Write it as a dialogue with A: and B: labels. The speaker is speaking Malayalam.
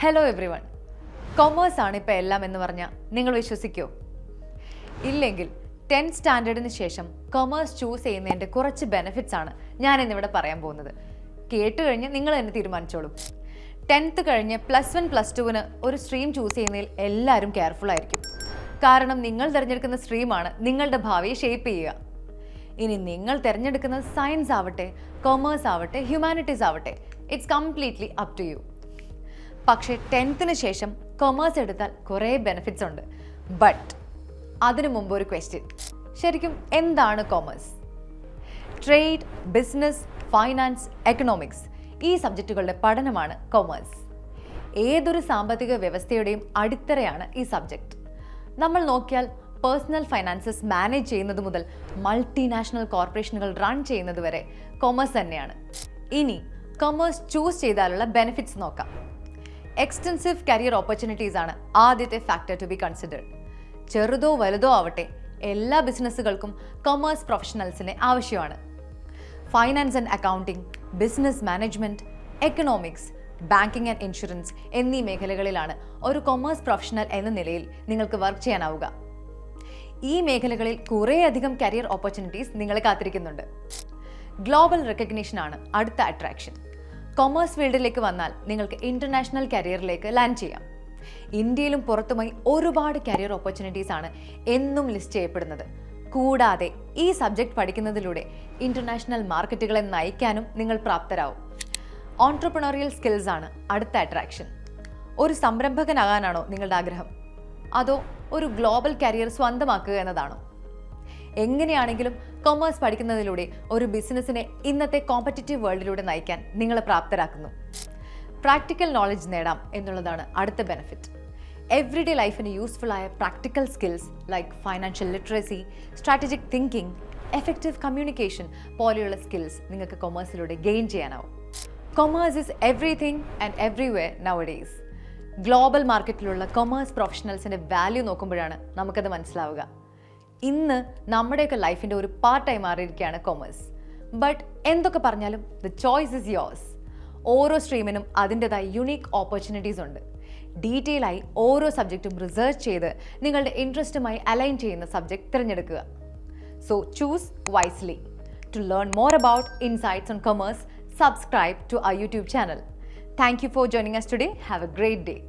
A: Hello every one. കൊമേഴ്സ് ആണ് ഇപ്പോൾ എല്ലാം എന്ന് പറഞ്ഞാൽ നിങ്ങൾ വിശ്വസിക്കുമോ? ഇല്ലെങ്കിൽ 10th സ്റ്റാൻഡേർഡിന് ശേഷം കൊമേഴ്സ് ചൂസ് ചെയ്യുന്നതിൻ്റെ കുറച്ച് ബെനിഫിറ്റ്സ് ആണ് ഞാൻ ഇന്നിവിടെ പറയാൻ പോകുന്നത്. കേട്ട് കഴിഞ്ഞ് നിങ്ങൾ തന്നെ തീരുമാനിച്ചോളൂ. 10th കഴിഞ്ഞ് +1 +2 ഒരു സ്ട്രീം ചൂസ് ചെയ്യുന്നതിൽ എല്ലാവരും കെയർഫുൾ ആയിരിക്കും. കാരണം നിങ്ങൾ തിരഞ്ഞെടുക്കുന്ന സ്ട്രീമാണ് നിങ്ങളുടെ ഭാവിയെ ഷേപ്പ് ചെയ്യുക. ഇനി നിങ്ങൾ തിരഞ്ഞെടുക്കുന്നത് സയൻസ് ആവട്ടെ, കൊമേഴ്സ് ആവട്ടെ, ഹ്യൂമാനിറ്റീസ് ആവട്ടെ, it's completely up to you. പക്ഷേ 10th ശേഷം കൊമേഴ്സ് എടുത്താൽ കുറേ ബെനിഫിറ്റ്സ് ഉണ്ട്. ബട്ട് അതിനു മുമ്പ് ഒരു ക്വസ്റ്റ്യൻ, ശരിക്കും എന്താണ് commerce? Trade, business, finance, economics ഈ സബ്ജക്റ്റുകളുടെ പഠനമാണ് കൊമേഴ്സ്. ഏതൊരു സാമ്പത്തിക വ്യവസ്ഥയുടെയും അടിത്തറയാണ് ഈ സബ്ജക്റ്റ്. നമ്മൾ നോക്കിയാൽ പേഴ്സണൽ ഫൈനാൻസസ് മാനേജ് ചെയ്യുന്നത് മുതൽ മൾട്ടിനാഷണൽ കോർപ്പറേഷനുകൾ റൺ ചെയ്യുന്നത് വരെ കൊമേഴ്സ് തന്നെയാണ്. ഇനി കൊമേഴ്സ് ചൂസ് ചെയ്താലുള്ള ബെനിഫിറ്റ്സ് നോക്കാം. എക്സ്റ്റൻസീവ് കരിയർ ഓപ്പർച്യൂണിറ്റീസ് ആണ് ആദ്യത്തെ ഫാക്ടർ ടു ബി കൺസിഡേർഡ്. ചെറുതോ വലുതോ ആവട്ടെ, എല്ലാ ബിസിനസ്സുകൾക്കും കൊമേഴ്സ് പ്രൊഫഷണൽസിനെ ആവശ്യമാണ്. Finance and accounting, business management, economics, banking and insurance എന്നീ മേഖലകളിലാണ് ഒരു കൊമേഴ്സ് പ്രൊഫഷണൽ എന്ന നിലയിൽ നിങ്ങൾക്ക് വർക്ക് ചെയ്യാനാവുക. ഈ മേഖലകളിൽ കുറേയധികം കരിയർ ഓപ്പർച്യൂണിറ്റീസ് നിങ്ങളെ കാത്തിരിക്കുന്നുണ്ട്. ഗ്ലോബൽ റെക്കഗ്നീഷനാണ് അടുത്ത അട്രാക്ഷൻ. കൊമേഴ്സ് ഫീൽഡിലേക്ക് വന്നാൽ നിങ്ങൾക്ക് ഇൻ്റർനാഷണൽ കരിയറിലേക്ക് ലാൻഡ് ചെയ്യാം. ഇന്ത്യയിലും പുറത്തുമായി ഒരുപാട് കരിയർ ഓപ്പർച്യൂണിറ്റീസ് ആണ് എന്നും ലിസ്റ്റ് ചെയ്യപ്പെടുന്നത്. കൂടാതെ ഈ സബ്ജക്റ്റ് പഠിക്കുന്നതിലൂടെ ഇൻ്റർനാഷണൽ മാർക്കറ്റുകളെ നയിക്കാനും നിങ്ങൾ പ്രാപ്തരാകും. ഓൺട്രപ്രണറിയൽ സ്കിൽസ് ആണ് അടുത്ത അട്രാക്ഷൻ. ഒരു സംരംഭകനാകാനാണോ നിങ്ങളുടെ ആഗ്രഹം? അതോ ഒരു ഗ്ലോബൽ കരിയർ സ്വന്തമാക്കുക എന്നതാണോ? എങ്ങനെയാണെങ്കിലും കൊമേഴ്സ് പഠിക്കുന്നതിലൂടെ ഒരു ബിസിനസ്സിനെ ഇന്നത്തെ കോമ്പറ്റിറ്റീവ് വേൾഡിലൂടെ നയിക്കാൻ നിങ്ങളെ പ്രാപ്തരാക്കുന്നു. പ്രാക്ടിക്കൽ നോളജ് നേടാം എന്നുള്ളതാണ് അടുത്ത ബെനിഫിറ്റ്. എവ്രിഡേ ലൈഫിന് യൂസ്ഫുൾ ആയ practical skills like financial literacy, strategic thinking, effective communication പോലെയുള്ള സ്കിൽസ് നിങ്ങൾക്ക് കൊമേഴ്സിലൂടെ ഗെയിൻ ചെയ്യാനാവും. Commerce is everything and everywhere nowadays. Global മാർക്കറ്റിലുള്ള കൊമേഴ്സ് പ്രൊഫഷണൽസിൻ്റെ വാല്യൂ നോക്കുമ്പോഴാണ് നമുക്കത് മനസ്സിലാവുക. ഇന്ന് നമ്മുടെയൊക്കെ ലൈഫിൻ്റെ ഒരു പാർട്ടായി മാറിയിരിക്കുകയാണ് കൊമേഴ്സ്. ബട്ട് എന്തൊക്കെ പറഞ്ഞാലും ദ ചോയ്സ് ഇസ് യോഴ്സ്. ഓരോ സ്ട്രീമിനും അതിൻ്റെതായ യുണീക്ക് ഓപ്പർച്യൂണിറ്റീസ് ഉണ്ട്. ഡീറ്റെയിൽ ആയി ഓരോ സബ്ജക്റ്റും റിസർച്ച് ചെയ്ത് നിങ്ങളുടെ ഇൻട്രസ്റ്റുമായി അലൈൻ ചെയ്യുന്ന സബ്ജക്റ്റ് തിരഞ്ഞെടുക്കുക. So choose wisely. To learn more about insights on commerce, subscribe to our YouTube channel. Thank you for joining us today. Have a great day.